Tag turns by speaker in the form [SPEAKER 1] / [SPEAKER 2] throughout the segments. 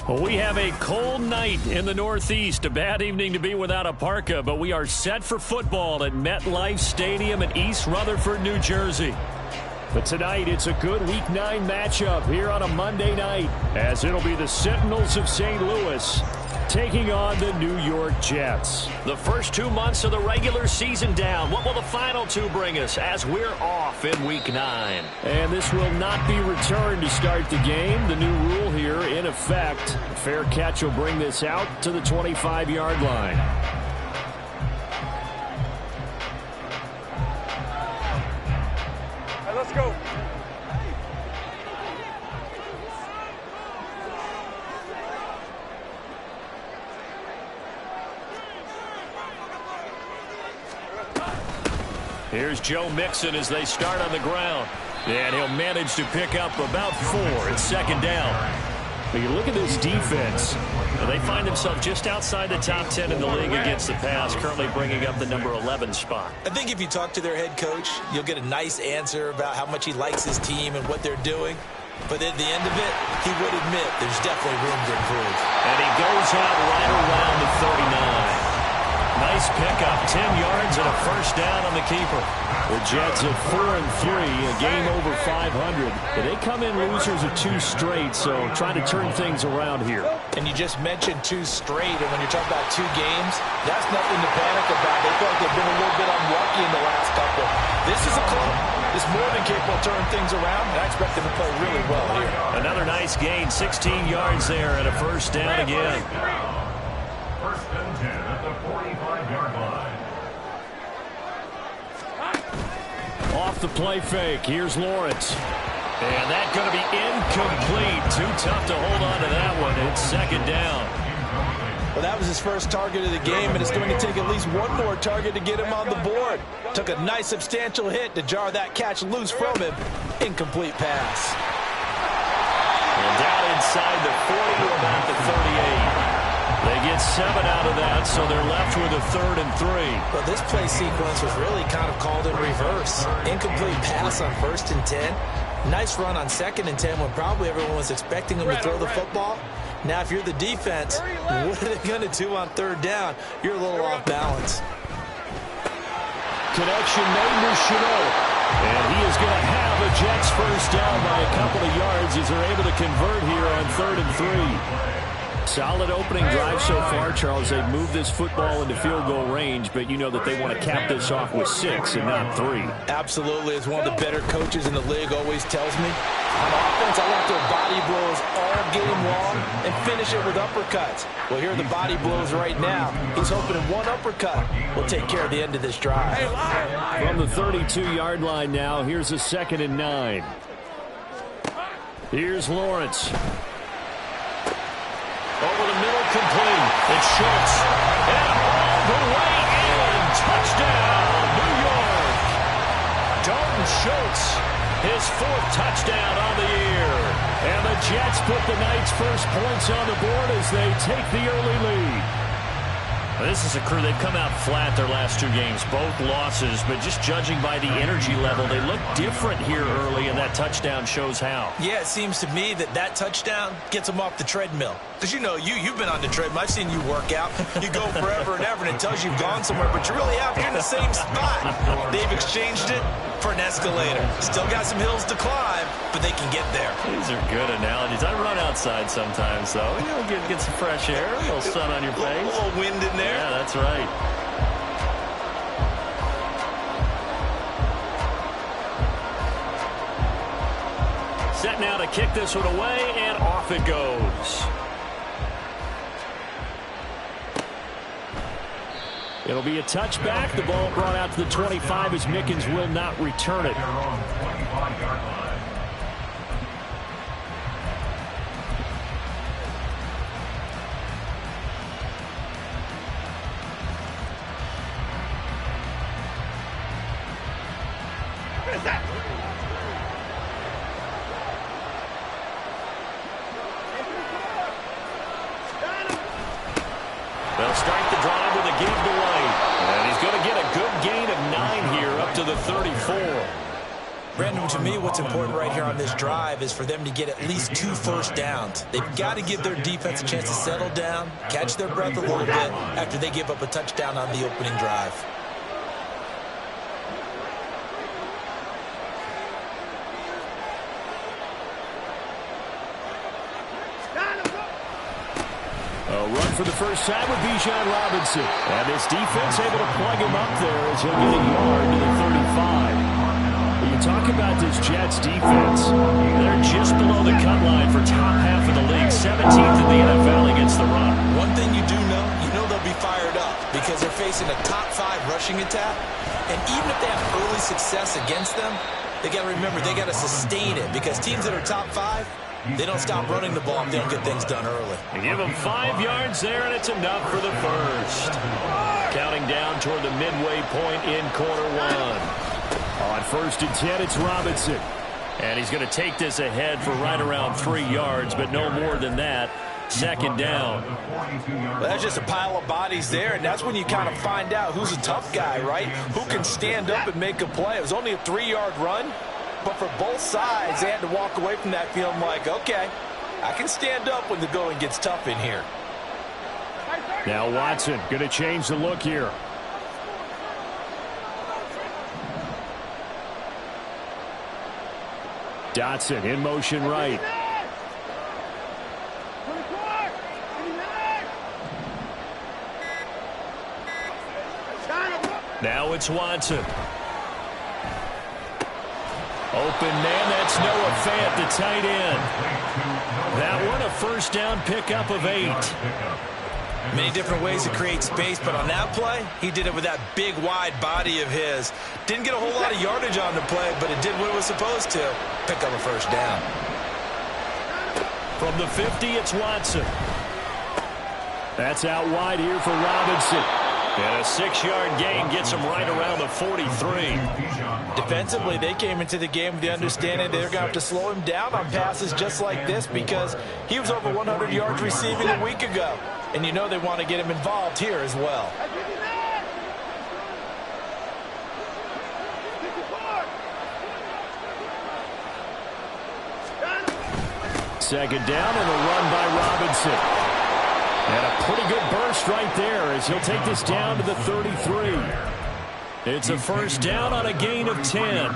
[SPEAKER 1] Well, we have a cold night in the Northeast. A bad evening to be without a parka, but we are set for football at MetLife Stadium in East Rutherford, New Jersey. But tonight, it's a good Week 9 matchup here on a Monday night, as it'll be the Sentinels of St. Louis taking on the New York Jets. The first 2 months of the regular season down. What will the final 2 bring us as we're off in Week 9? And this will not be returned to start the game. The new rule here in effect. A fair catch will bring this out to the 25-yard line.
[SPEAKER 2] All right, let's go.
[SPEAKER 1] Here's Joe Mixon as they start on the ground. And he'll manage to pick up about 4 at second down. But you look at this defense. They find themselves just outside the top 10 in the league against the pass, currently bringing up the number 11 spot.
[SPEAKER 3] I think if you talk to their head coach, you'll get a nice answer about how much he likes his team and what they're doing. But at the end of it, he would admit there's definitely room to improve.
[SPEAKER 1] And he goes out right around the 39. Nice pickup, 10 yards and a first down on the keeper. The Jets at 4-3, a game over 500. But they come in losers of 2 straight, so trying to turn things around here.
[SPEAKER 3] And you just mentioned 2 straight, and when you're talking about 2 games, that's nothing to panic about. They feel like they've been a little bit unlucky in the last couple. This is a club that's more than capable of turning things around, and I expect them to play really well here.
[SPEAKER 1] Another nice gain, 16 yards there and a first down again.
[SPEAKER 4] First and 10 at the 45-yard line.
[SPEAKER 1] Off the play fake, here's Lawrence. And that's going to be incomplete. Too tough to hold on to that one. It's second down.
[SPEAKER 3] Well, that was his first target of the game, and it's going to take at least one more target to get him on the board. Took a nice substantial hit to jar that catch loose from him. Incomplete pass.
[SPEAKER 1] And down inside the 40 to about the 38. They get 7 out of that, so they're left with a 3rd and 3.
[SPEAKER 3] Well, this play sequence was really kind of called in reverse. Incomplete pass on 1st and 10. Nice run on 2nd and 10 when probably everyone was expecting him to throw the football. Now, if you're the defense, what are they going to do on 3rd down? You're a little off balance.
[SPEAKER 1] Connection made to Shenault. And he is going to have a Jets first down by a couple of yards as they're able to convert here on 3rd and 3. Solid opening drive so far, Charles. They've moved this football into field goal range, but you know that they want to cap this off with 6 and not 3.
[SPEAKER 3] Absolutely. As one of the better coaches in the league always tells me, on offense, I like their body blows all game long and finish it with uppercuts. Well, here are the body blows right now. He's hoping one uppercut will take care of the end of this drive.
[SPEAKER 1] From the 32-yard line now, here's a 2nd and 9. Here's Lawrence. Over the middle, complete. It's Schultz. And all the way in. Touchdown, New York. Dalton Schultz, his 4th touchdown on the year. And the Jets put the night's first points on the board as they take the early lead. This is a crew, they've come out flat their last 2 games, both losses, but just judging by the energy level, they look different here early, and that touchdown shows how.
[SPEAKER 3] Yeah, it seems to me that touchdown gets them off the treadmill. Because you know, you've been on the treadmill. I've seen you work out. You go forever and ever, and it tells you've gone somewhere, but you really have. You're in the same spot. They've exchanged it for an escalator. Still got some hills to climb, but they can get there.
[SPEAKER 1] These are good analogies. I run outside sometimes, though. You know, get some fresh air, a little sun on your face.
[SPEAKER 3] A little wind in there.
[SPEAKER 1] Yeah, that's right. Set now to kick this one away, and off it goes. It'll be a touchback. The ball brought out to the 25 as Mickens will not return it. They'll start the drive with a give to White. And he's going to get a good gain of 9 here up to the 34.
[SPEAKER 3] Brandon, to me, what's important right here on this drive is for them to get at least 2 first downs. They've got to give their defense a chance to settle down, catch their breath a little bit after they give up a touchdown on the opening drive.
[SPEAKER 1] A run for the first time with Bijan Robinson. And this defense able to plug him up there as he'll get a yard to the 35. When you talk about this Jets defense, they're just below the cut line for top half of the league, 17th in the NFL against the run.
[SPEAKER 3] One thing you do know, they'll be fired up because they're facing a top 5 rushing attack. And even if they have early success against them, they got to remember they got to sustain it because teams that are top 5, they don't stop running the ball if they don't get things done early.
[SPEAKER 1] They give them 5 yards there, and it's enough for the first. Counting down toward the midway point in quarter 1. On 1st and 10, it's Robinson. And he's going to take this ahead for right around 3 yards, but no more than that. 2nd down.
[SPEAKER 3] Well, that's just a pile of bodies there, and that's when you kind of find out who's a tough guy, right? Who can stand up and make a play. It was only a 3-yard run, but for both sides, they had to walk away from that feeling like, okay, I can stand up when the going gets tough in here.
[SPEAKER 1] Now Watson going to change the look here. Dotson in motion right. Now it's Watson. Open man, that's Noah Fant, the tight end. That one a first down pickup of 8.
[SPEAKER 3] Many different ways to create space, but on that play, he did it with that big, wide body of his. Didn't get a whole lot of yardage on the play, but it did what it was supposed to. Pick up a first down.
[SPEAKER 1] From the 50, it's Watson. That's out wide here for Robinson. And a 6-yard gain gets him right around the 43.
[SPEAKER 3] Defensively, they came into the game with the understanding they're going to have to slow him down on passes just like this because he was over 100 yards receiving a week ago. And they want to get him involved here as well.
[SPEAKER 1] Second down and a run by Robinson. And a pretty good burst right there as he'll take this down to the 33. It's a first down on a gain of 10.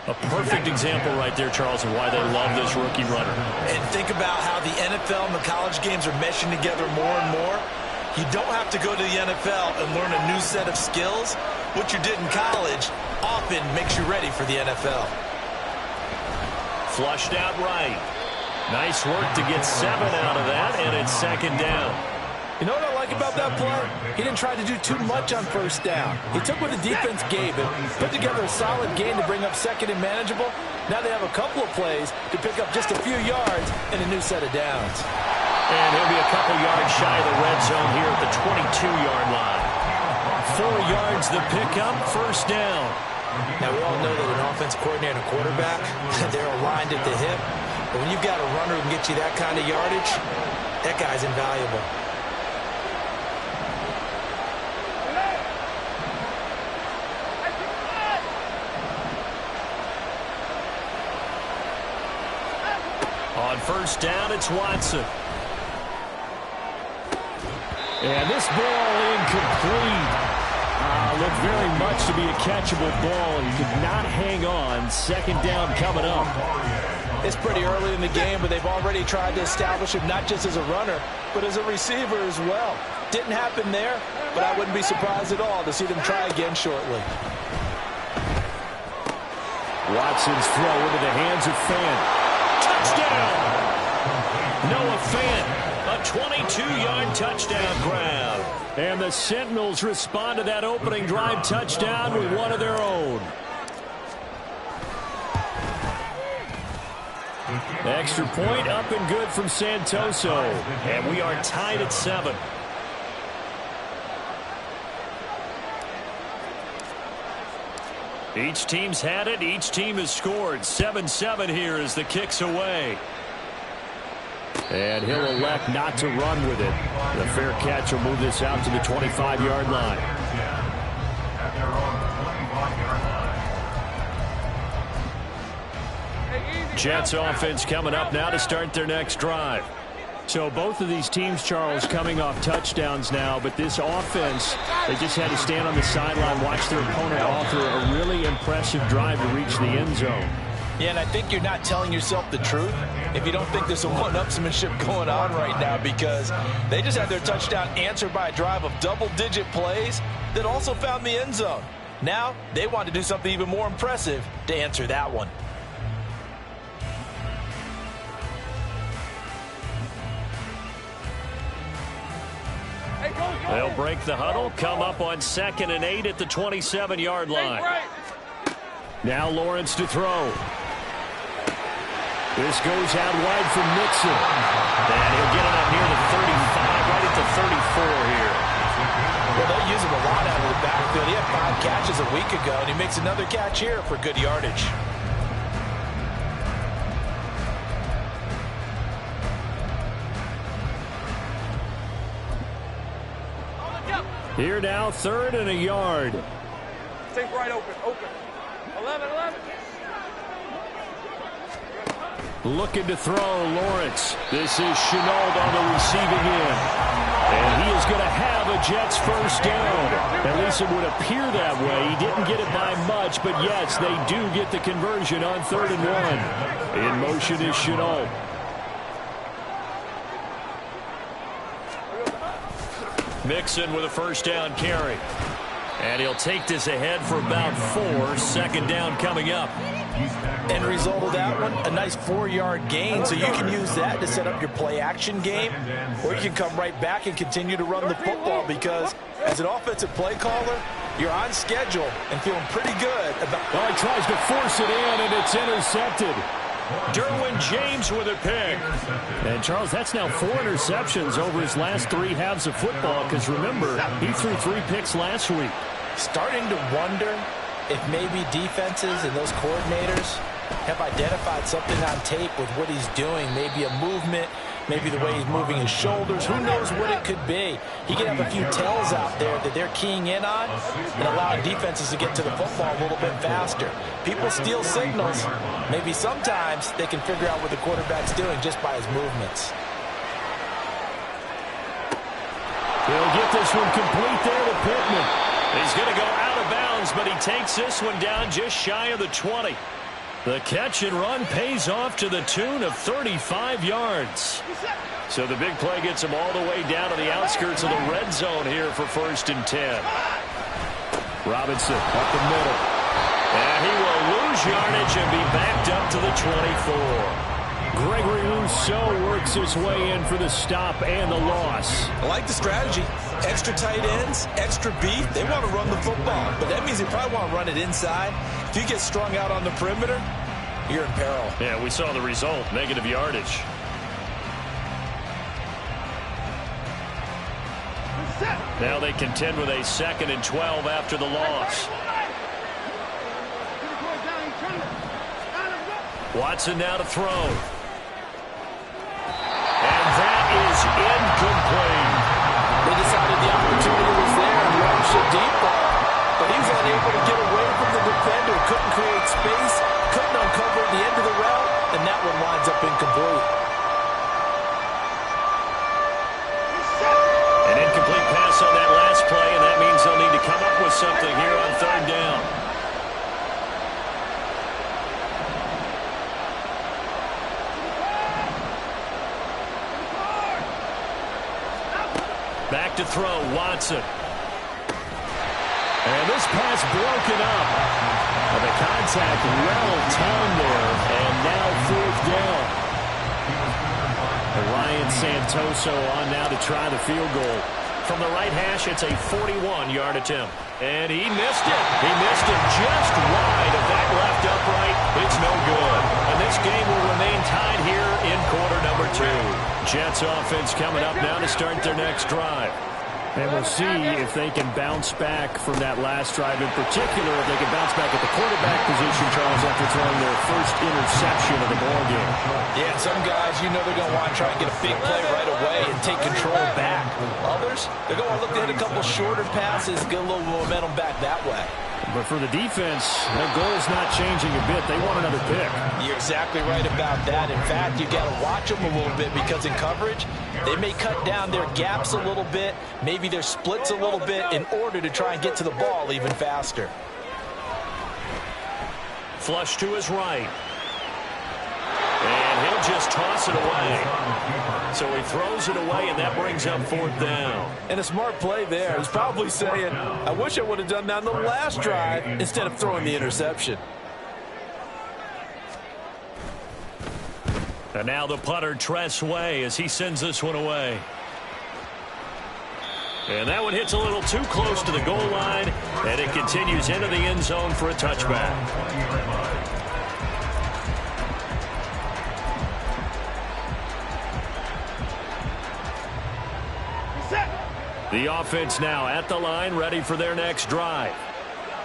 [SPEAKER 1] A perfect example right there, Charles, of why they love this rookie runner.
[SPEAKER 3] And think about how the NFL and the college games are meshing together more and more. You don't have to go to the NFL and learn a new set of skills. What you did in college often makes you ready for the NFL.
[SPEAKER 1] Flushed out right. Nice work to get 7 out of that, and it's second down.
[SPEAKER 3] You know what I like about that play? He didn't try to do too much on first down. He took what the defense gave him, put together a solid gain to bring up second and manageable. Now they have a couple of plays to pick up just a few yards and a new set of downs.
[SPEAKER 1] And he'll be a couple yards shy of the red zone here at the 22-yard line. 4 yards the pickup, first down.
[SPEAKER 3] Now we all know that an offense coordinator and a quarterback, they're aligned at the hip. But when you've got a runner who can get you that kind of yardage, that guy's invaluable.
[SPEAKER 1] On first down, it's Watson. And this ball incomplete. Looked very much to be a catchable ball. He could not hang on. Second down coming up.
[SPEAKER 3] It's pretty early in the game, but they've already tried to establish him not just as a runner, but as a receiver as well. Didn't happen there, but I wouldn't be surprised at all to see them try again shortly.
[SPEAKER 1] Watson's throw into the hands of Fant. Touchdown! Noah Fant, a 22-yard touchdown grab. And the Sentinels respond to that opening drive touchdown with one of their own. Extra point up and good from Santoso. And we are tied at 7. Each team's had it. Each team has scored. 7-7 here as the kick's away. And he'll elect not to run with it. The fair catch will move this out to the 25-yard line. Jets offense coming up now to start their next drive. So both of these teams, Charles, coming off touchdowns now, but this offense, they just had to stand on the sideline, watch their opponent author a really impressive drive to reach the end zone.
[SPEAKER 3] Yeah, and I think you're not telling yourself the truth if you don't think there's some one-upsmanship going on right now, because they just had their touchdown answered by a drive of double-digit plays that also found the end zone. Now they want to do something even more impressive to answer that one.
[SPEAKER 1] They'll break the huddle, come up on 2nd and 8 at the 27-yard line. Now Lawrence to throw. This goes out wide for Mixon. And he'll get it up near the 35, right at the 34 here.
[SPEAKER 3] Well, they'll use him a lot out of the backfield. He had 5 catches a week ago, and he makes another catch here for good yardage.
[SPEAKER 1] Here now, 3rd and a yard.
[SPEAKER 2] Take right open. 11.
[SPEAKER 1] Looking to throw, Lawrence. This is Shenault on the receiving end. And he is going to have a Jets first down. At least it would appear that way. He didn't get it by much, but yes, they do get the conversion on 3rd and 1. In motion is Shenault. Mixon with a first down carry. And he'll take this ahead for about 4. 2nd down coming up.
[SPEAKER 3] End result of that one, a nice 4-yard gain, so you can use that to set up your play-action game, or you can come right back and continue to run the football, because as an offensive play caller, you're on schedule and feeling pretty good about...
[SPEAKER 1] Oh, he tries to force it in, and it's intercepted. Derwin James with a pick. And, Charles, that's now 4 interceptions over his last 3 halves of football, because, remember, he threw 3 picks last week.
[SPEAKER 3] Starting to wonder if maybe defenses and those coordinators have identified something on tape with what he's doing. Maybe a movement, maybe the way he's moving his shoulders. Who knows what it could be? He could have a few tells out there that they're keying in on and allowing defenses to get to the football a little bit faster. People steal signals. Maybe sometimes they can figure out what the quarterback's doing just by his movements.
[SPEAKER 1] He'll get this one complete there to Pittman. He's going to go out of bounds, but he takes this one down just shy of the 20. The catch and run pays off to the tune of 35 yards. So the big play gets him all the way down to the outskirts of the red zone here for 1st and 10. Robinson up the middle. And he will lose yardage and be backed up to the 24. Gregory Rousseau works his way in for the stop and the loss.
[SPEAKER 3] I like the strategy. Extra tight ends, extra beef. They want to run the football, but that means they probably want to run it inside. If you get strung out on the perimeter, you're in peril.
[SPEAKER 1] Yeah, we saw the result, negative yardage. Now they contend with a 2nd and 12 after the loss. Watson now to throw. And that is incomplete.
[SPEAKER 3] They decided the opportunity was there and launched a deep ball, but he was unable to get away from the defender. Couldn't create space, couldn't uncover the end of the route, and that one winds up incomplete.
[SPEAKER 1] An incomplete pass on that last play, and that means they'll need to come up with something here on 3rd down. Back to throw, Watson. And this pass broken up. And the contact well timed there, and now 4th down. And Ryan Santoso on now to try the field goal. From the right hash, it's a 41-yard attempt. And he missed it. He missed it just wide of that left upright. It's no good. And this game will remain tied here in quarter number 2. Jets offense coming up now to start their next drive. And we'll see if they can bounce back from that last drive. In particular, if they can bounce back at the quarterback position, Charles, after throwing their first interception of the ballgame.
[SPEAKER 3] Yeah, some guys, you know they're going to want to try and get a big play right away and take control back. Others, they're going to look to hit a couple shorter passes, get a little momentum back that way.
[SPEAKER 1] But for the defense, that goal's not changing a bit. They want another pick.
[SPEAKER 3] You're exactly right about that. In fact, you've got to watch them a little bit because in coverage, they may cut down their gaps a little bit, maybe their splits a little bit in order to try and get to the ball even faster.
[SPEAKER 1] Flush to his right. And he'll just toss it away. So he throws it away, and that brings up 4th down.
[SPEAKER 3] And a smart play there. He's probably saying, I wish I would have done that on the last drive instead of throwing the interception.
[SPEAKER 1] And now the punter, Tress Way, as he sends this one away. And that one hits a little too close to the goal line, and it continues into the end zone for a touchback. The offense now at the line, ready for their next drive.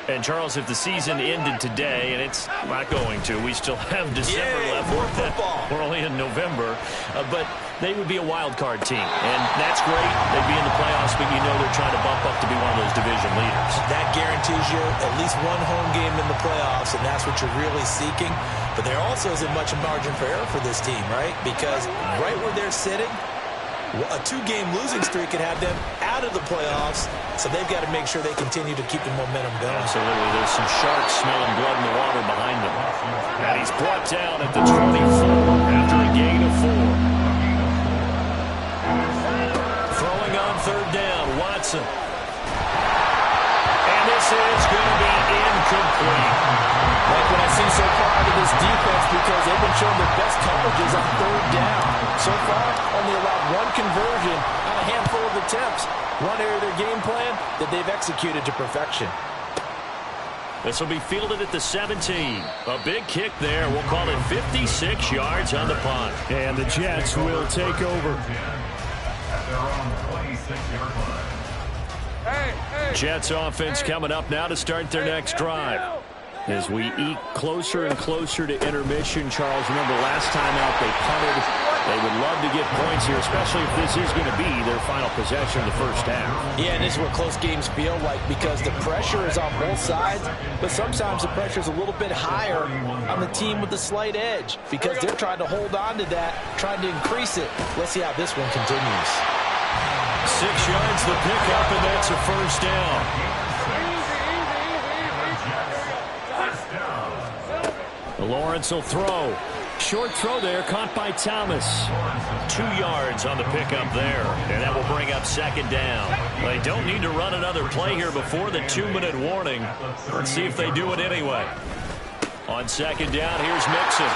[SPEAKER 1] And, Charles, if the season ended today, and it's not going to, we still have December left.
[SPEAKER 3] More football.
[SPEAKER 1] We're only in November. But they would be a wild card team. And that's great. They'd be in the playoffs, but you know they're trying to bump up to be one of those division leaders.
[SPEAKER 3] That guarantees you at least one home game in the playoffs, and that's what you're really seeking. But there also isn't much margin for error for this team, right? Because right where they're sitting, a 2-game losing streak could have them out of the playoffs, so they've got to make sure they continue to keep the momentum going.
[SPEAKER 1] Absolutely. There's some sharks smelling blood in the water behind them. And he's brought down at the 24 after a gain of 4. Throwing on 3rd down, Watson. And this is going to be incomplete.
[SPEAKER 3] Like what I see so far out of this defense, because they've been showing their best coverages on 3rd down. So far, only allowed 1 conversion on a handful of attempts. One area of their game plan that they've executed to perfection.
[SPEAKER 1] This will be fielded at the 17. A big kick there. We'll call it 56 yards on the punt. And the Jets will take over.
[SPEAKER 4] At their own 26-yard line.
[SPEAKER 1] Jets offense coming up now to start their next drive. As we eke closer and closer to intermission, Charles, remember last time out they punted. They would love to get points here, especially if this is going to be their final possession of the first half.
[SPEAKER 3] Yeah, and this is what close games feel like because the pressure is on both sides, but sometimes the pressure is a little bit higher on the team with the slight edge because they're trying to hold on to that, trying to increase it. Let's see how this one continues.
[SPEAKER 1] 6 yards the pickup, and that's a first down. Lawrence will throw. Short throw there, caught by Thomas. 2 yards on the pickup there, and that will bring up 2nd down. They don't need to run another play here before the 2-minute warning. Let's see if they do it anyway. On 2nd down, here's Mixon.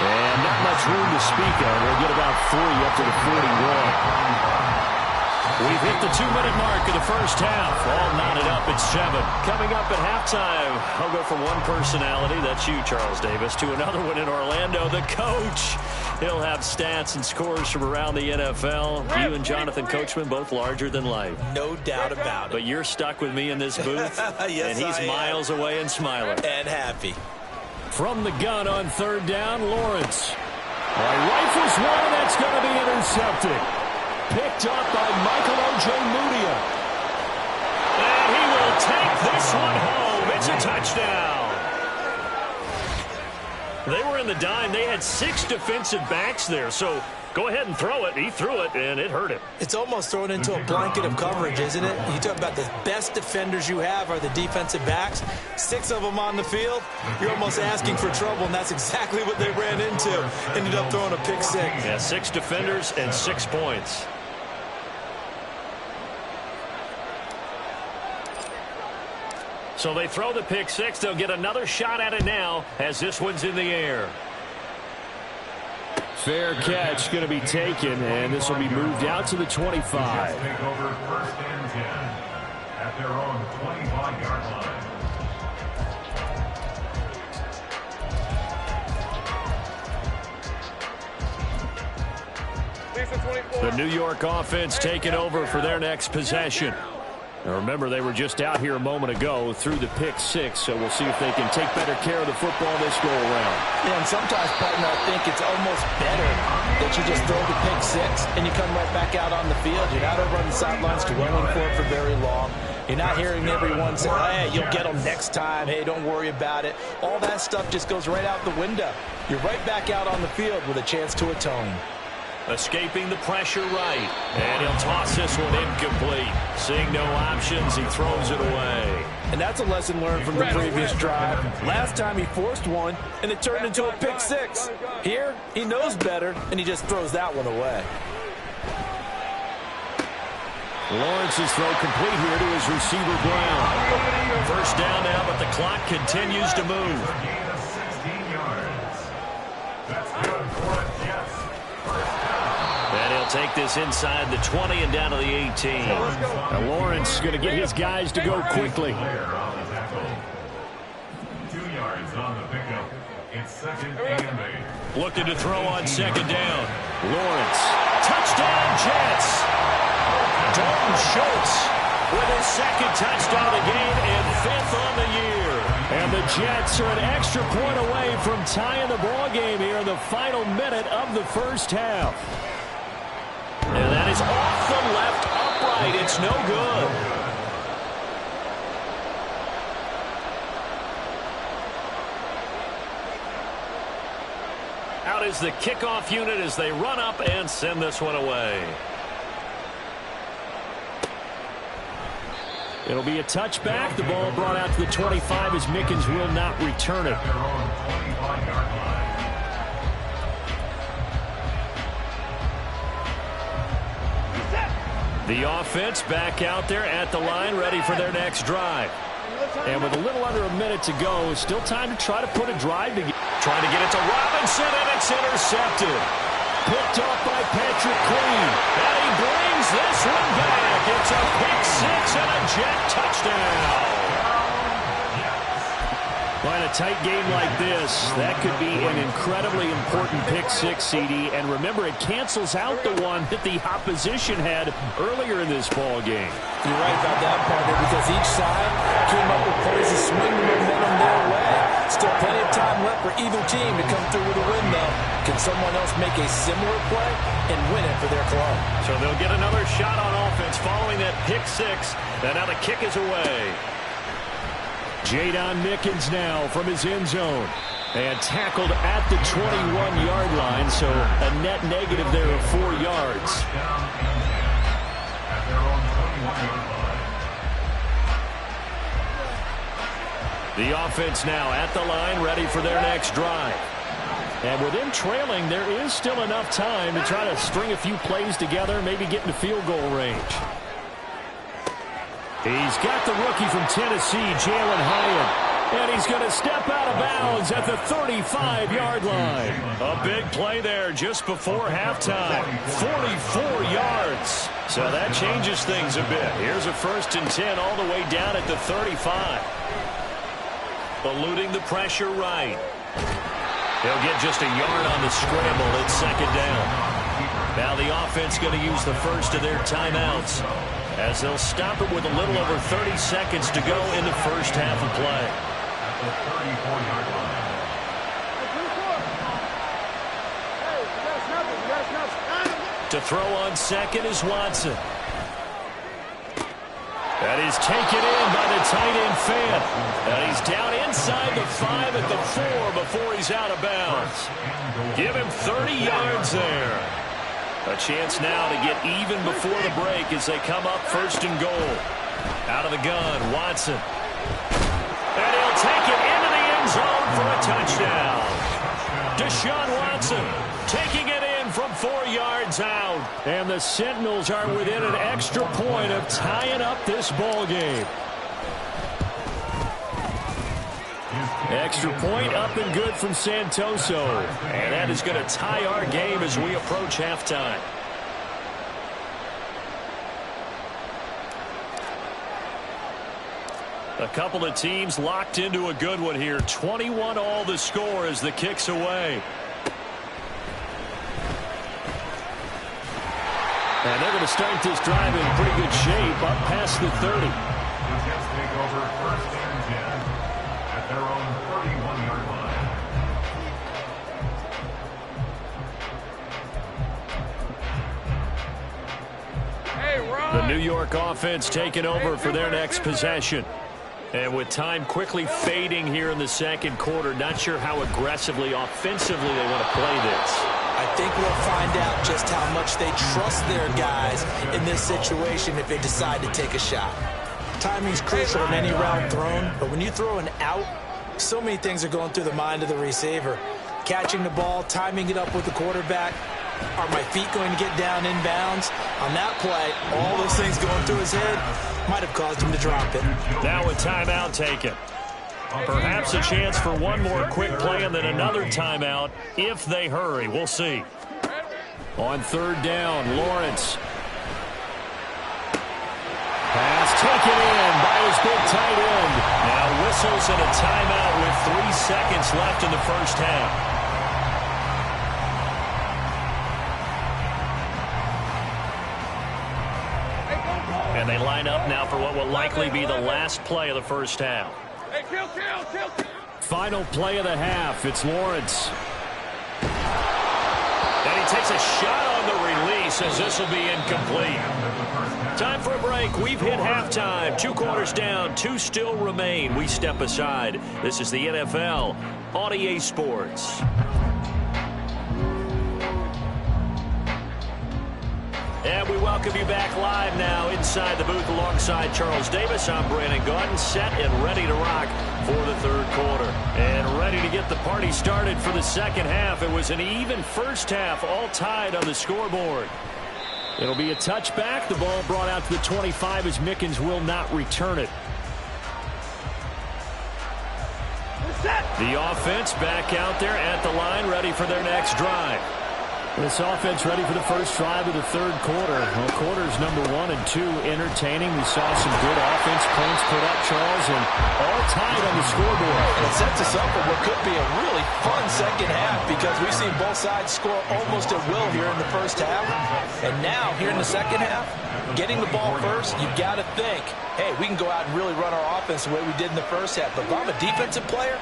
[SPEAKER 1] And not much room to speak of. They'll get about 3 up to the 41. We've hit the 2-minute mark of the first half. All knotted up at 7. Coming up at halftime, I'll go from one personality, that's you, Charles Davis, to another one in Orlando, the coach. He'll have stats and scores from around the NFL. You and Jonathan Coachman, both larger than life.
[SPEAKER 3] No doubt about it.
[SPEAKER 1] But you're stuck with me in this booth,
[SPEAKER 3] yes,
[SPEAKER 1] and he's miles away and smiling.
[SPEAKER 3] And happy.
[SPEAKER 1] From the gun on 3rd down, Lawrence. Rifles one, and that's going to be intercepted. Picked up by Michael Ojemudia. And he will take this one home. It's a touchdown. They were in the dime. They had 6 defensive backs there. So go ahead and throw it. He threw it, and it hurt him.
[SPEAKER 3] It's almost thrown into a blanket of coverage, isn't it? You talk about the best defenders you have are the defensive backs. 6 of them on the field. You're almost asking for trouble, and that's exactly what they ran into. Ended up throwing a pick 6.
[SPEAKER 1] Yeah, 6 defenders and 6 points. So they throw the pick 6. They'll get another shot at it now as this one's in the air. Fair catch going to be taken, and this will be moved out to the 25.
[SPEAKER 4] Take over 1st and 10 at their own 25-yard line.
[SPEAKER 1] The New York offense taking over for their next possession. Now remember, they were just out here a moment ago through the pick 6, so we'll see if they can take better care of the football this go-around.
[SPEAKER 3] Yeah, and sometimes, partner, I think it's almost better that you just throw the pick 6 and you come right back out on the field. You're not over on the sidelines dwelling for it for very long. You're not hearing everyone say, hey, you'll get them next time. Hey, don't worry about it. All that stuff just goes right out the window. You're right back out on the field with a chance to atone.
[SPEAKER 1] Escaping the pressure right. And he'll toss this one incomplete. Seeing no options, he throws it away.
[SPEAKER 3] And that's a lesson learned from the previous drive. Last time he forced one, and it turned into a pick six. Here, he knows better, and he just throws that one away.
[SPEAKER 1] Lawrence's throw complete here to his receiver, Brown. First down now, but the clock continues to move.
[SPEAKER 4] Gain of 16 yards. That's good for the Jets. First down.
[SPEAKER 1] And he'll take this inside the 20 and down to the 18. Now Lawrence is going to get his guys to go quickly.
[SPEAKER 4] Player on the tackle. 2 yards on the pickup. It's second and 8.
[SPEAKER 1] Looking to throw on second down. Lawrence. Touchdown, Jets. Dalton Schultz with his second touchdown of the game and 5th on the year. And the Jets are an extra point away from tying the ball game here in the final minute of the first half. And that is off the left upright. It's no good. Out is the kickoff unit as they run up and send this one away. It'll be a touchback. The ball brought out to the 25 as Mickens will not return it.
[SPEAKER 4] Their own 25-yard line.
[SPEAKER 1] The offense back out there at the line, ready for their next drive. And with a little under a minute to go, still time to try to put a drive together. Trying to get it to Robinson, and it's intercepted. Picked up by Patrick Queen. And he brings this one back. It's a pick six and a Jet touchdown. Well, in a tight game like this, that could be an incredibly important pick six, CD. And remember, it cancels out the one that the opposition had earlier in this ball game.
[SPEAKER 3] You're right about that, partner, because each side came up with plays to swing the momentum their way. Still plenty of time left for either team to come through with a win, though. Can someone else make a similar play and win it for their club?
[SPEAKER 1] So they'll get another shot on offense following that pick six. And now the kick is away. Jadon Mickens now from his end zone. And tackled at the 21-yard line, so a net negative there of 4 yards.
[SPEAKER 4] Down and 10 at their own 21-yard line.
[SPEAKER 1] The offense now at the line, ready for their next drive. And with them trailing, there is still enough time to try to string a few plays together, maybe get into field goal range. He's got the rookie from Tennessee, Jalen Hyatt. And he's going to step out of bounds at the 35-yard line. A big play there just before halftime. 44 yards. So that changes things a bit. Here's a 1st and 10 all the way down at the 35. Eluding the pressure right. He'll get just a yard on the scramble at second down. Now the offense going to use the first of their timeouts as they'll stop it with a little over 30 seconds to go in the first half of play.
[SPEAKER 4] At the 34-yard line.
[SPEAKER 1] To throw on second is Watson. That is taken in by the tight end Fant. And he's down inside the 5 at the 4 before he's out of bounds. Give him 30 yards there. A chance now to get even before the break as they come up 1st and goal. Out of the gun, Watson. And he'll take it into the end zone for a touchdown. Deshaun Watson taking it in from 4 yards out. And the Sentinels are within an extra point of tying up this ball game. Extra point up and good from Santoso. And that is going to tie our game as we approach halftime. A couple of teams locked into a good one here. 21 all the score as the kick's away. And they're going to start this drive in pretty good shape up past the 30.
[SPEAKER 4] The Jets take over 1st and 10 at their own 31-yard line.
[SPEAKER 2] Hey,
[SPEAKER 1] The New York offense taking over for their next possession. And with time quickly fading here in the second quarter, not sure how aggressively, offensively they want to play this.
[SPEAKER 3] I think we'll find out just how much they trust their guys in this situation if they decide to take a shot. Timing's crucial in any route thrown, but when you throw an out, so many things are going through the mind of the receiver. Catching the ball, timing it up with the quarterback. Are my feet going to get down inbounds? On that play, all those things going through his head might have caused him to drop it.
[SPEAKER 1] Now a timeout taken. Perhaps a chance for one more quick play and then another timeout if they hurry. We'll see. On third down, Lawrence. Pass taken in by his big tight end. Now whistles and a timeout with 3 seconds left in the first half. And they line up now for what will likely be the last play of the first half.
[SPEAKER 2] Hey, kill.
[SPEAKER 1] Final play of the half. It's Lawrence. And he takes a shot on the release as this will be incomplete. Time for a break. We've hit halftime. 2 quarters down. 2 still remain. We step aside. This is the NFL on EA Sports. And we welcome you back live now inside the booth alongside Charles Davis. I'm Brandon Gaudin, set and ready to rock for the third quarter. And ready to get the party started for the second half. It was an even first half, all tied on the scoreboard. It'll be a touchback. The ball brought out to the 25 as Mickens will not return it. The offense back out there at the line, ready for their next drive. This offense ready for the first drive of the third quarter. Well, quarters number 1 and 2 entertaining. We saw some good offense points put up, Charles, and all tied on the scoreboard.
[SPEAKER 3] And it sets us up for what could be a really fun second half because we've seen both sides score almost at will here in the first half. And now, here in the second half, getting the ball first, you've got to think, hey, we can go out and really run our offense the way we did in the first half. But if I'm a defensive player,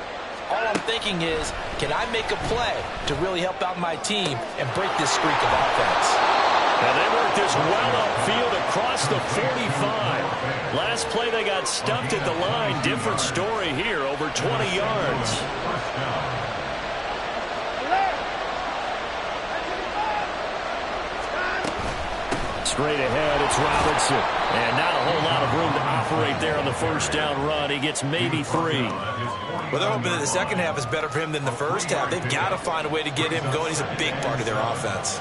[SPEAKER 3] all I'm thinking is, can I make a play to really help out my team and break this streak of offense?
[SPEAKER 1] And they worked this well upfield across the 45. Last play they got stuffed at the line. Different story here, over 20 yards. Straight ahead, it's Robinson. And not a whole lot of room to operate there on the first down run. He gets maybe 3.
[SPEAKER 3] Well, they're hoping that the second half is better for him than the first half. They've got to find a way to get him going. He's a big part of their offense.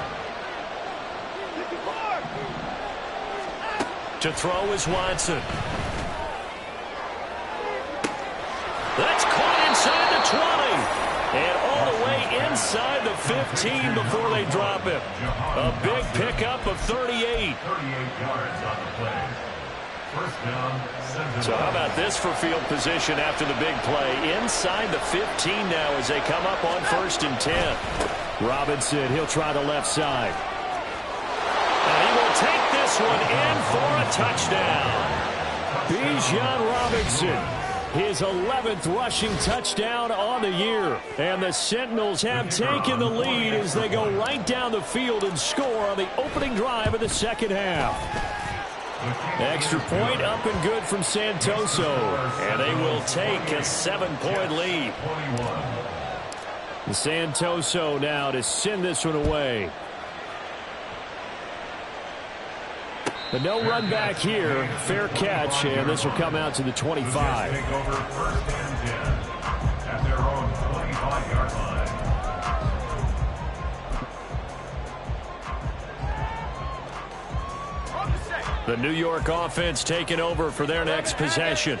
[SPEAKER 1] To throw is Watson. That's caught inside the 20. And all the way inside the 15 before they drop him. A big pickup of 38.
[SPEAKER 4] 38 yards on the play. First down,
[SPEAKER 1] so how about this for field position after the big play? Inside the 15 now as they come up on 1st and 10. Robinson, he'll try the left side. And he will take this one in for a touchdown. Bijan Robinson. His 11th rushing touchdown on the year. And the Sentinels have taken the lead as they go right down the field and score on the opening drive of the second half. Extra point up and good from Santoso. And they will take a 7-point lead. Santoso now to send this one away. But no run back here. Fair catch, and this will come out to the 25.
[SPEAKER 4] take over 1st and 10 at their own 25-yard line.
[SPEAKER 1] The New York offense taking over for their next possession.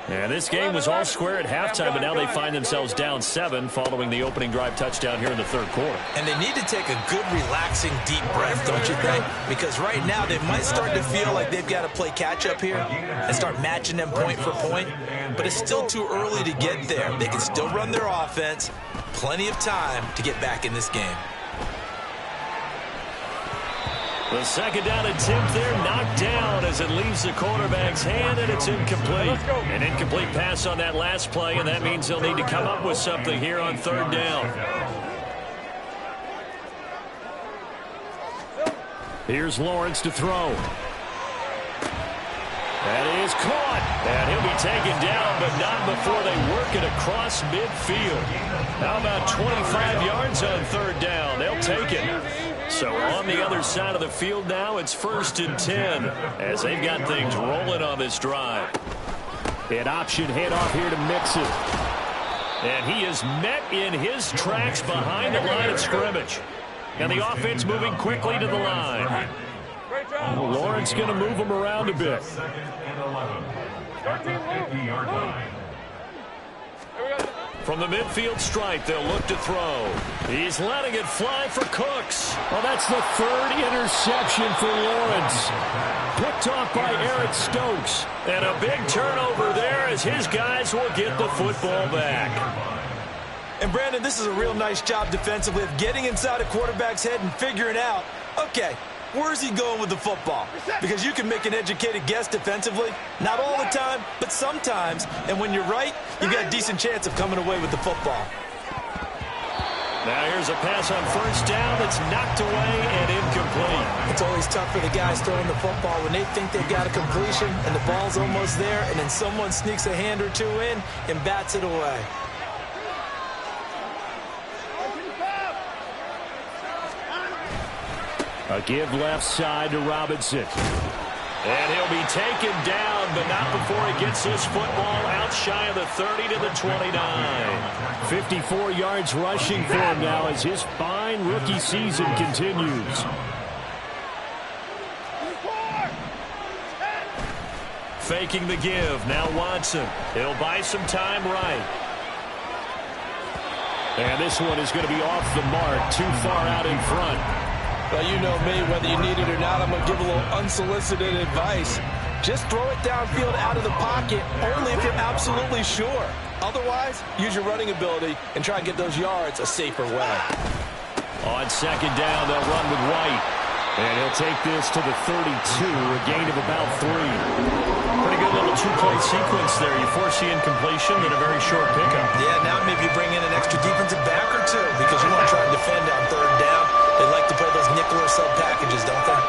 [SPEAKER 1] And this game was all square at halftime, but now they find themselves down 7 following the opening drive touchdown here in the third quarter.
[SPEAKER 3] And they need to take a good, relaxing, deep breath, don't you think? Because right now they might start to feel like they've got to play catch-up here and start matching them point for point. But it's still too early to get there. They can still run their offense. Plenty of time to get back in this game.
[SPEAKER 1] The second down attempt there knocked down as it leaves the quarterback's hand, and it's incomplete. An incomplete pass on that last play, and that means they'll need to come up with something here on third down. Here's Lawrence to throw. That is caught. And he'll be taken down, but not before they work it across midfield. How about 25 yards on third down? They'll take it. So on the other side of the field now, it's 1st and 10 as they've got things rolling on this drive.
[SPEAKER 5] An option handoff here to Mixon.
[SPEAKER 1] And he is met in his tracks behind the line of scrimmage. And the offense moving quickly to the line.
[SPEAKER 2] Great job.
[SPEAKER 1] Lawrence going to move him around a bit.
[SPEAKER 4] 2nd and 11.
[SPEAKER 2] Your team,
[SPEAKER 4] At the
[SPEAKER 2] move.
[SPEAKER 4] 50-yard line.
[SPEAKER 2] Here we go.
[SPEAKER 1] From the midfield stripe, they'll look to throw. He's letting it fly for Cooks.
[SPEAKER 5] Well, that's the 3rd interception for Lawrence. Picked off by Eric Stokes.
[SPEAKER 1] And a big turnover there as his guys will get the football back.
[SPEAKER 3] And, Brandon, this is a real nice job defensively of getting inside a quarterback's head and figuring out, okay, where's he going with the football? Because you can make an educated guess defensively. Not all the time, but sometimes. And when you're right, you've got a decent chance of coming away with the football.
[SPEAKER 1] Now here's a pass on 1st down that's knocked away and incomplete.
[SPEAKER 3] It's always tough for the guys throwing the football when they think they've got a completion and the ball's almost there, and then someone sneaks a hand or two in and bats it away.
[SPEAKER 5] A give left side to Robinson.
[SPEAKER 1] And he'll be taken down, but not before he gets this football out shy of the 30 to the 29.
[SPEAKER 5] 54 yards rushing for him now as his fine rookie season continues.
[SPEAKER 1] Faking the give. Now Watson. He'll buy some time right.
[SPEAKER 5] And this one is going to be off the mark, too far out in front.
[SPEAKER 3] Well, you know me, whether you need it or not, I'm going to give a little unsolicited advice. Just throw it downfield out of the pocket, only if you're absolutely sure. Otherwise, use your running ability and try and get those yards a safer way.
[SPEAKER 1] On 2nd down, they'll run with White.
[SPEAKER 5] And he'll take this to the 32, a gain of about 3.
[SPEAKER 1] Pretty good little two-point sequence there. You force the incompletion and a very short pickup.
[SPEAKER 3] Yeah, now maybe you bring in an extra defensive back or two because you want to try and defend on 3rd down. They like to play those nickel or sub packages, don't they?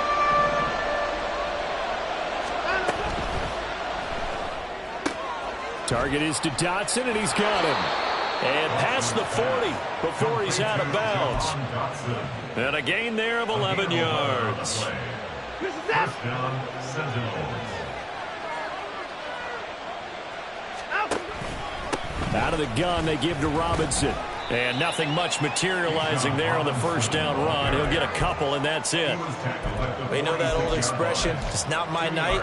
[SPEAKER 5] Target is to Dotson, and he's got him.
[SPEAKER 1] And past the 40 before he's out of bounds. And a gain there of 11 yards.
[SPEAKER 4] 1st down, Sentinels.
[SPEAKER 5] Out of the gun, they give to Robinson.
[SPEAKER 1] And nothing much materializing there on the 1st down run. He'll get a couple, and that's it.
[SPEAKER 3] You know that old expression, it's not my night?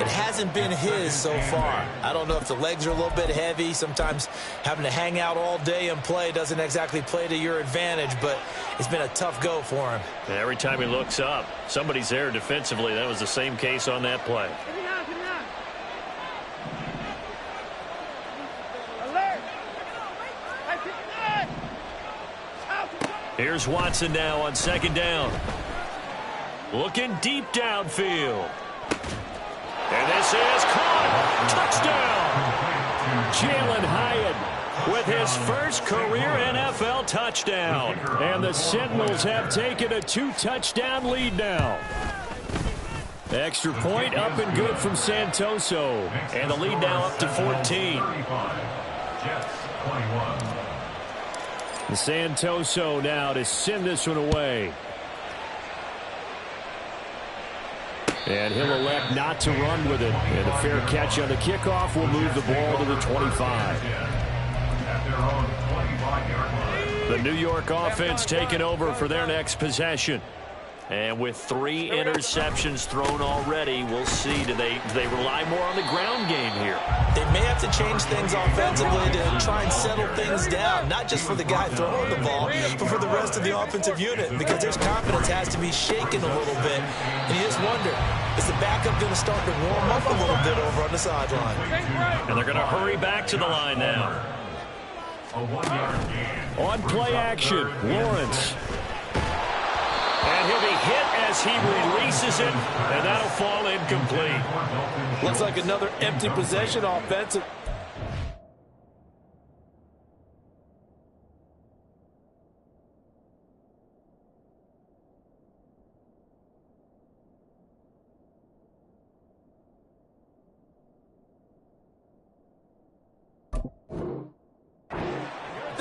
[SPEAKER 3] It hasn't been his so far. I don't know if the legs are a little bit heavy. Sometimes having to hang out all day and play doesn't exactly play to your advantage, but it's been a tough go for him.
[SPEAKER 1] And every time he looks up, somebody's there defensively. That was the same case on that play. Here's Watson now on 2nd down. Looking deep downfield. And this is caught. Touchdown.
[SPEAKER 5] Jalen Hyatt with his first career NFL touchdown. And the Sentinels have taken a 2-touchdown lead now. Extra point up and good from Santoso.
[SPEAKER 1] And the lead now up to 14.
[SPEAKER 4] Jets 21.
[SPEAKER 5] Santoso now to send this one away. And he'll elect not to run with it. And a fair catch on the kickoff will move the ball to the 25.
[SPEAKER 4] At their own 25-yard line.
[SPEAKER 1] The New York offense taking over for their next possession. And with 3 interceptions thrown already, we'll see. Do they rely more on the ground game here?
[SPEAKER 3] They may have to change things offensively to try and settle things down, not just for the guy throwing the ball, but for the rest of the offensive unit, because his confidence has to be shaken a little bit. And you just wonder, is the backup going to start to warm up a little bit over on the sideline?
[SPEAKER 1] And they're going to hurry back to the line now.
[SPEAKER 4] A 1-yard gain.
[SPEAKER 5] On play action, Lawrence.
[SPEAKER 1] And he'll be hit as he releases it, and that'll fall incomplete.
[SPEAKER 3] Looks like another empty possession offensive.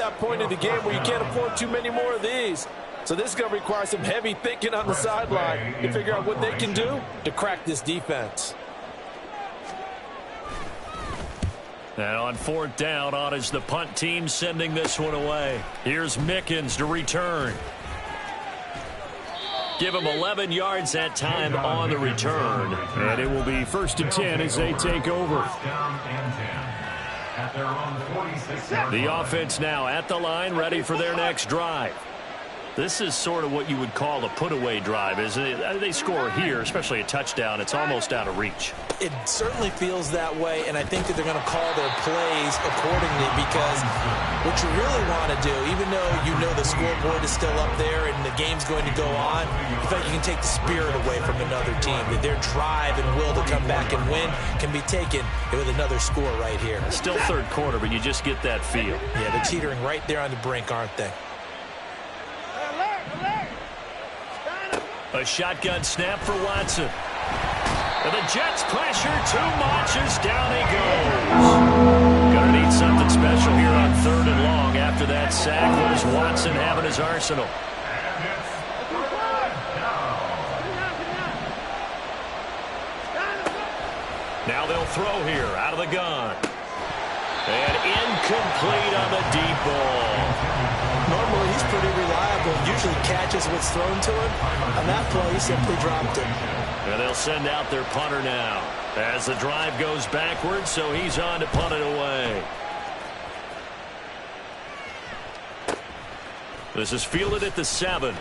[SPEAKER 6] that point in the game where you can't afford too many more of these. So this is going to require some heavy thinking on the sideline to figure out what they can do to crack this defense.
[SPEAKER 5] And on 4th down, on is the punt team sending this one away. Here's Mickens to return. Give him 11 yards that time on the return. And it will be 1st and 10 as they take over. The offense now at the line, ready for their next drive. This is sort of what you would call a put-away drive, isn't it? They score here, especially a touchdown. It's almost out of reach.
[SPEAKER 3] It certainly feels that way, and I think that they're going to call their plays accordingly because what you really want to do, even though you know the scoreboard is still up there and the game's going to go on, in fact, you can take the spirit away from another team. That their drive and will to come back and win can be taken with another score right here.
[SPEAKER 5] Still 3rd quarter, but you just get that feel.
[SPEAKER 3] Yeah, they're teetering right there on the brink, aren't they?
[SPEAKER 5] A shotgun snap for Watson. And the Jets pressure too much as down he goes. Gonna need something special here on 3rd and long after that sack. What does Watson have in his arsenal? Now they'll throw here out of the gun. And incomplete on the deep ball.
[SPEAKER 3] Normally, he's pretty reliable. Usually catches what's thrown to him. On that play, he simply dropped it.
[SPEAKER 5] And they'll send out their punter now as the drive goes backwards, so he's on to punt it away. This is fielded at the 7.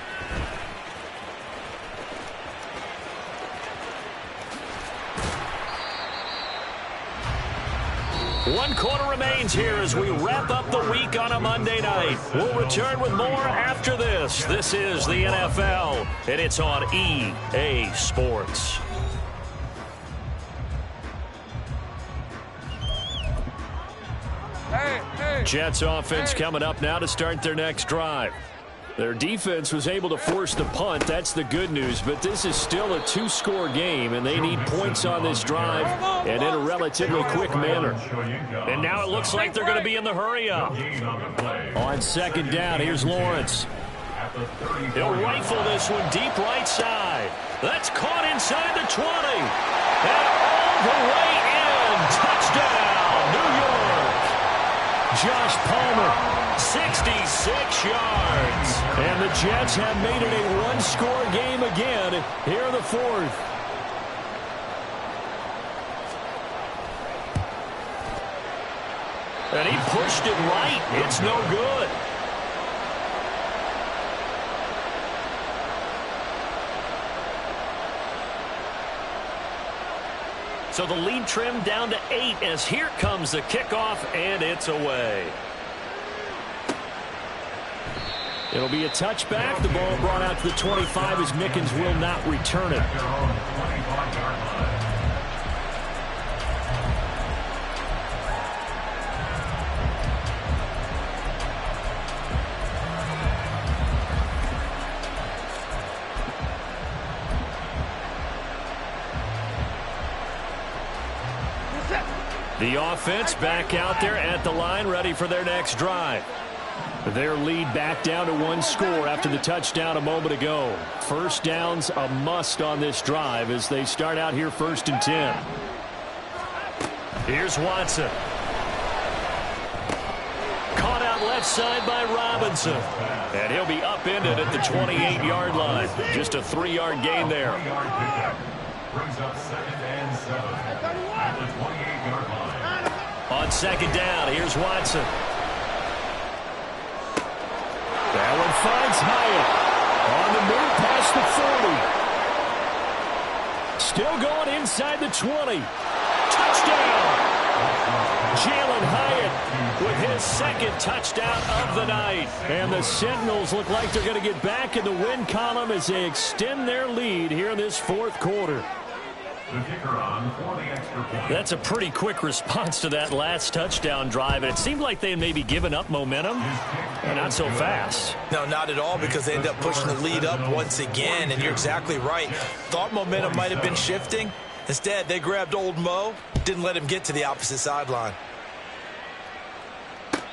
[SPEAKER 5] One quarter remains here as we wrap up the week on a Monday night. We'll return with more after this. This is the NFL, and it's on EA Sports. Jets offense coming up now to start their next drive. Their defense was able to force the punt. That's the good news, but this is still a 2-score game, and they need points on this drive and in a relatively quick manner. And now it looks like they're going to be in the hurry-up. On 2nd down, here's Lawrence. He'll rifle this one deep right side. That's caught inside the 20. And all the way in. Touchdown, New York. Josh Palmer. 66 yards. And the Jets have made it a 1-score game again here in the 4th. And he pushed it right. It's no good. So the lead trimmed down to 8 as here comes the kickoff, and it's away. It'll be a touchback. The ball brought out to the 25 as Mickens will not return it. The offense back out there at the line, ready for their next drive. Their lead back down to 1 score after the touchdown a moment ago. First down's a must on this drive as they start out here 1st and 10. Here's Watson. Caught out left side by Robinson. And he'll be upended at the 28-yard line. Just a 3-yard gain there.
[SPEAKER 4] Brings up 2nd and 7 at the 28-yard line.
[SPEAKER 5] On 2nd down, here's Watson. Allen finds Hyatt on the move past the 40. Still going inside the 20. Touchdown! Jalen Hyatt with his 2nd touchdown of the night. And the Sentinels look like they're going to get back in the win column as they extend their lead here in this 4th quarter.
[SPEAKER 4] The kicker on for the extra point.
[SPEAKER 5] That's a pretty quick response to that last touchdown drive. And it seemed like they had maybe given up momentum. Not so fast.
[SPEAKER 3] No, not at all, because they end up pushing the lead up once again. And you're exactly right. Thought momentum might have been shifting. Instead, they grabbed old Mo, didn't let him get to the opposite sideline.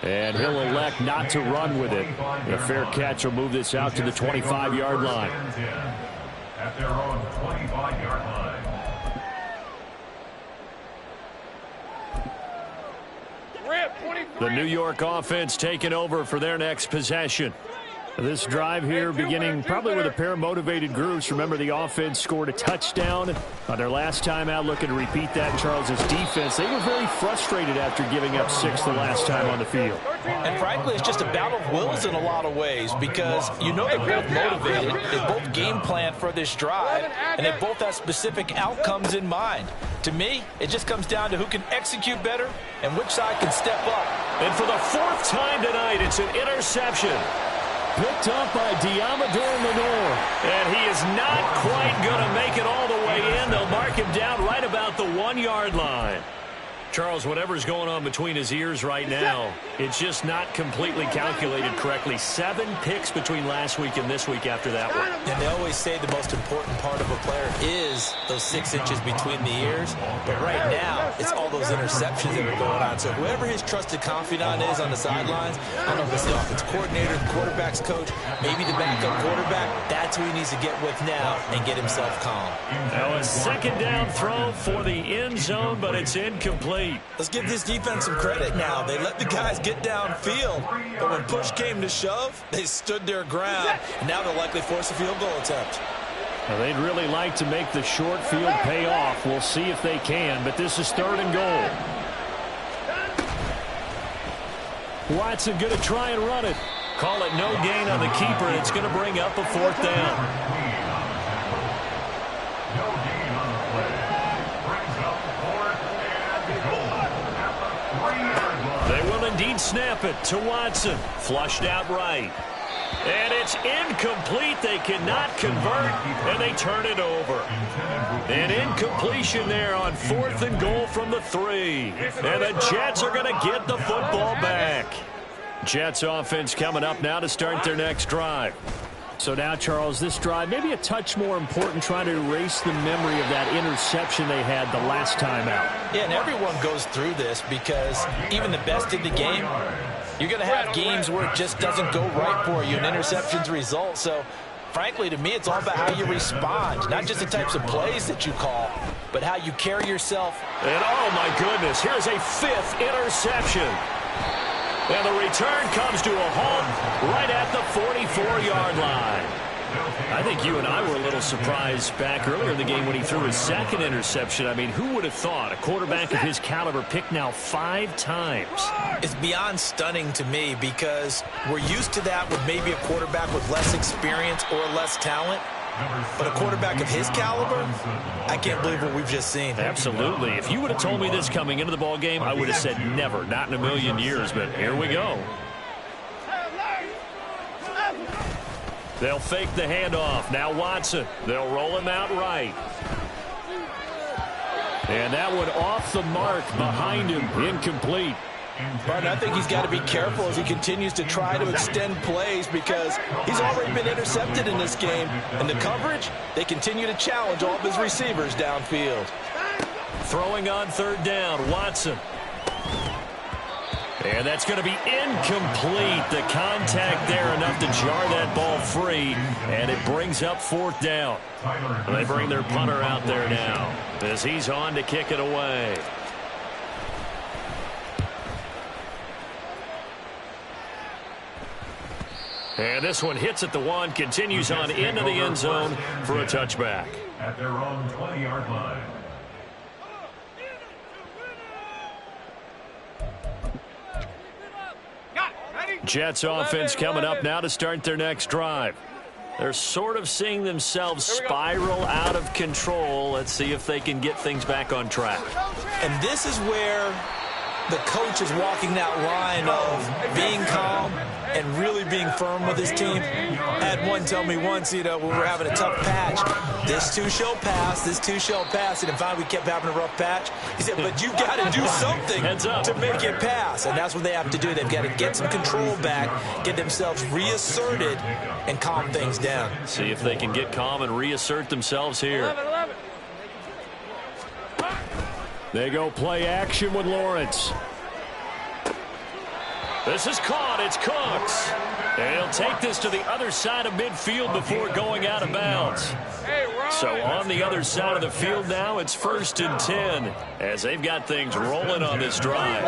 [SPEAKER 1] And he'll elect not to run with it. A fair catch will move this out to the 25-yard line.
[SPEAKER 4] At their own 25-yard line.
[SPEAKER 1] The New York offense taking over for their next possession. This drive here beginning probably with a pair of motivated groups. Remember, the offense scored a touchdown on their last time out, looking to repeat that in Charles's defense. They were very frustrated after giving up 6 the last time on the field.
[SPEAKER 3] And frankly, it's just a battle of wills in a lot of ways because you know they're both motivated. They both game plan for this drive, and they both have specific outcomes in mind. To me, it just comes down to who can execute better and which side can step up.
[SPEAKER 1] And for the 4th time tonight, it's an interception. Picked up by Diamador Lenore. And he is not quite going to make it all the way in. They'll mark him down right about the 1-yard line. Charles, whatever's going on between his ears right now, it's just not completely calculated correctly. 7 picks between last week and this week after that one.
[SPEAKER 3] And they always say the most important part of a player is those 6 inches between the ears. But right now, it's all those interceptions that are going on. So whoever his trusted confidant is on the sidelines, I don't know if it's the offensive coordinator, the quarterback's coach, maybe the backup quarterback, that's who he needs to get with now and get himself calm.
[SPEAKER 1] Now a 2nd down throw for the end zone, but it's incomplete.
[SPEAKER 3] Let's give this defense some credit now. They let the guys get downfield, but when push came to shove, they stood their ground, and now they'll likely force a field goal attempt.
[SPEAKER 1] Well, they'd really like to make the short field pay off. We'll see if they can, but this is 3rd and goal. Watson going to try and run it. Call it no gain on the keeper, and it's going to bring up a 4th down. They will indeed snap it to Watson. Flushed out right. And it's incomplete. They cannot convert, and they turn it over. An incompletion there on 4th and goal from the 3. And the Jets are going to get the football back. Jets offense coming up now to start their next drive. So now, Charles, this drive maybe a touch more important, trying to erase the memory of that interception they had the last time out.
[SPEAKER 3] Yeah, and everyone goes through this because even the best in the game, you're going to have games where it just doesn't go right for you, and interceptions result. So, frankly, to me, it's all about how you respond, not just the types of plays that you call, but how you carry yourself.
[SPEAKER 1] And, oh, my goodness, here's a 5th interception. And the return comes to a halt right at the 44-yard line. I think you and I were a little surprised back earlier in the game when he threw his 2nd interception. I mean, who would have thought a quarterback of his caliber picked now 5 times?
[SPEAKER 3] It's beyond stunning to me because we're used to that with maybe a quarterback with less experience or less talent. But a quarterback of his caliber, I can't believe what we've just seen.
[SPEAKER 1] Absolutely. If you would have told me this coming into the ball game, I would have said never, not in a million years. But here we go. They'll fake the handoff. Now Watson. They'll roll him out right. And that one off the mark behind him. Incomplete.
[SPEAKER 3] But I think he's got to be careful as he continues to try to extend plays because he's already been intercepted in this game. And the coverage, they continue to challenge all of his receivers downfield.
[SPEAKER 1] Throwing on 3rd down, Watson. And that's going to be incomplete. The contact there enough to jar that ball free. And it brings up 4th down. They bring their punter out there now as he's on to kick it away. And this one hits at the 1, continues on into the end zone for a touchback.
[SPEAKER 4] At their own 20-yard line.
[SPEAKER 1] Jets offense coming up now to start their next drive. They're sort of seeing themselves spiral out of control. Let's see if they can get things back on track.
[SPEAKER 3] And this is where the coach is walking that line of being calm and really being firm with his team. I had one tell me once, when we were having a tough patch, this too shall pass, this too shall pass. And finally we kept having a rough patch. He said, but you've got to do something to make it pass. And that's what they have to do. They've got to get some control back, get themselves reasserted, and calm things down.
[SPEAKER 1] See if they can get calm and reassert themselves here. They go play action with Lawrence. This is caught. It's Cooks. And he'll take this to the other side of midfield before going out of bounds. So on the other side of the field now, it's 1st and 10 as they've got things rolling on this drive.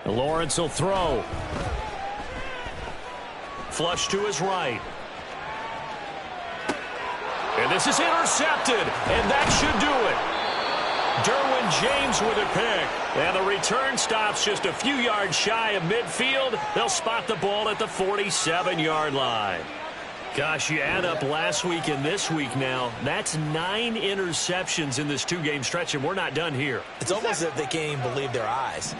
[SPEAKER 1] And Lawrence will throw. Flush to his right. And this is intercepted, and that should do it. Derwin James with a pick. And the return stops just a few yards shy of midfield. They'll spot the ball at the 47-yard line. Gosh, you add up last week and this week now, that's 9 interceptions in this 2-game stretch, and we're not done here.
[SPEAKER 3] It's almost as if they can't even believe their eyes.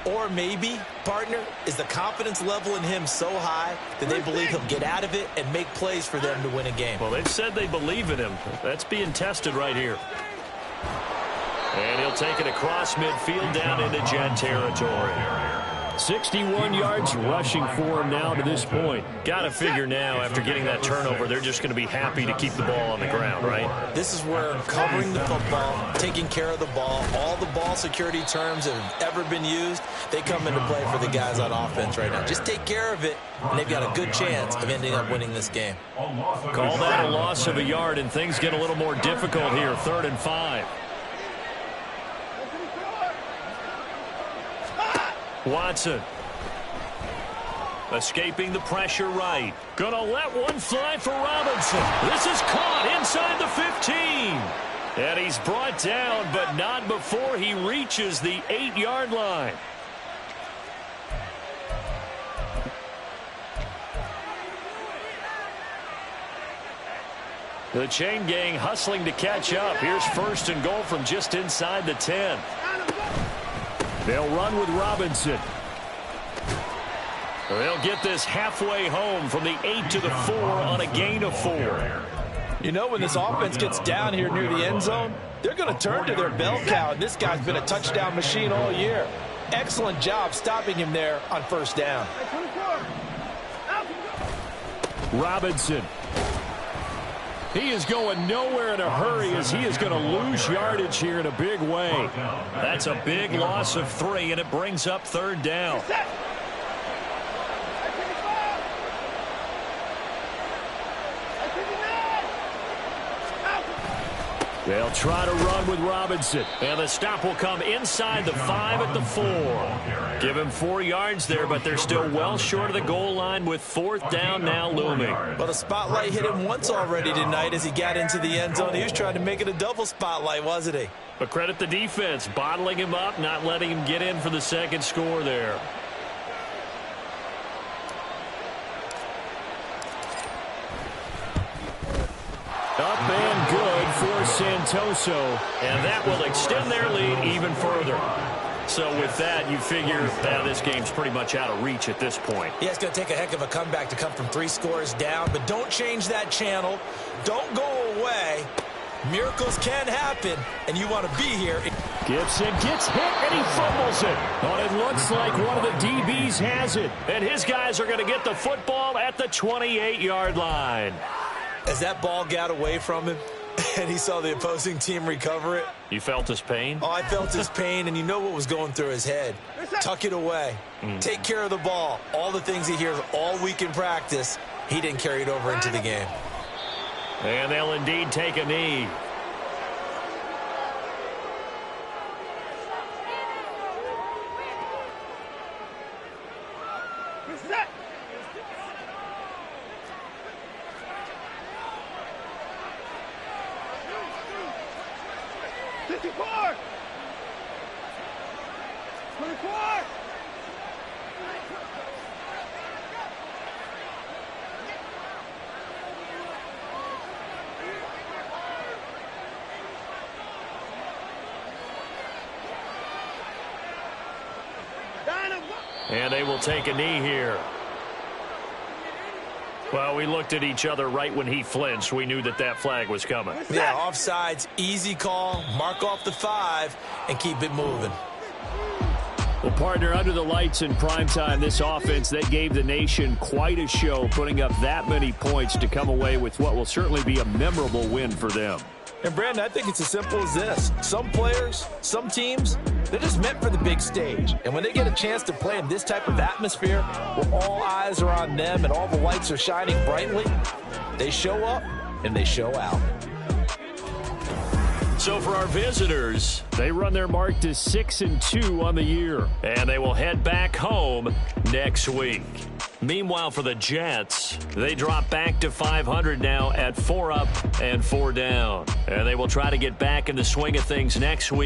[SPEAKER 3] Or maybe, partner, is the confidence level in him so high that they believe he'll get out of it and make plays for them to win a game.
[SPEAKER 1] Well, they've said they believe in him. That's being tested right here. And he'll take it across midfield down into Jet territory. 61 yards rushing for him now to this point. Got to figure now, after getting that turnover, they're just going to be happy to keep the ball on the ground, right?
[SPEAKER 3] This is where covering the football, taking care of the ball, all the ball security terms that have ever been used, they come into play for the guys on offense right now. Just take care of it, and they've got a good chance of ending up winning this game.
[SPEAKER 1] Call that a loss of a yard, and things get a little more difficult here, 3rd and 5. Watson. Escaping the pressure right. Gonna let one fly for Robinson. This is caught inside the 15. And he's brought down, but not before he reaches the 8-yard line. The chain gang hustling to catch up. Here's 1st and goal from just inside the 10. They'll run with Robinson. They'll get this halfway home from the 8 to the 4 on a gain of 4.
[SPEAKER 6] You know, when this offense gets down here near the end zone, they're going to turn to their bell cow, and this guy's been a touchdown machine all year. Excellent job stopping him there on 1st down.
[SPEAKER 1] Robinson. He is going nowhere in a hurry as he is going to lose yardage here in a big way. That's a big loss of 3, and it brings up 3rd down. They'll try to run with Robinson. And the stop will come inside the 5 at the 4. Give him 4 yards there, but they're still well short of the goal line with 4th down now looming.
[SPEAKER 3] Well, the spotlight hit him once already tonight as he got into the end zone. He was trying to make it a double spotlight, wasn't he?
[SPEAKER 1] But credit the defense, bottling him up, not letting him get in for the 2nd score there. Up and good for Santoso, and that will extend their lead even further. So with that, you figure that this game's pretty much out of reach at this point.
[SPEAKER 3] Yeah, it's going to take a heck of a comeback to come from 3 scores down, but don't change that channel. Don't go away. Miracles can happen, and you want to be here.
[SPEAKER 1] Gibson gets hit, and he fumbles it. But it looks like one of the DBs has it, and his guys are going to get the football at the 28-yard line.
[SPEAKER 3] As that ball got away from him and he saw the opposing team recover it.
[SPEAKER 1] You felt his pain?
[SPEAKER 3] Oh, I felt his pain, and you know what was going through his head. Tuck it away. Take care of the ball. All the things he hears all week in practice, he didn't carry it over into the game.
[SPEAKER 1] And they'll indeed take a knee. And they will take a knee here. Well, we looked at each other right when he flinched. We knew that that flag was coming.
[SPEAKER 3] Yeah, offsides, easy call, mark off the 5, and keep it moving.
[SPEAKER 1] Well, partner, under the lights in primetime, this offense, they gave the nation quite a show, putting up that many points to come away with what will certainly be a memorable win for them.
[SPEAKER 6] And, Brandon, I think it's as simple as this. Some players, some teams, they're just meant for the big stage. And when they get a chance to play in this type of atmosphere where all eyes are on them and all the lights are shining brightly, they show up and they show out.
[SPEAKER 1] So for our visitors, they run their mark to 6-2 on the year, and they will head back home next week. Meanwhile, for the Jets, they drop back to 500 now at 4 up and 4 down, and they will try to get back in the swing of things next week.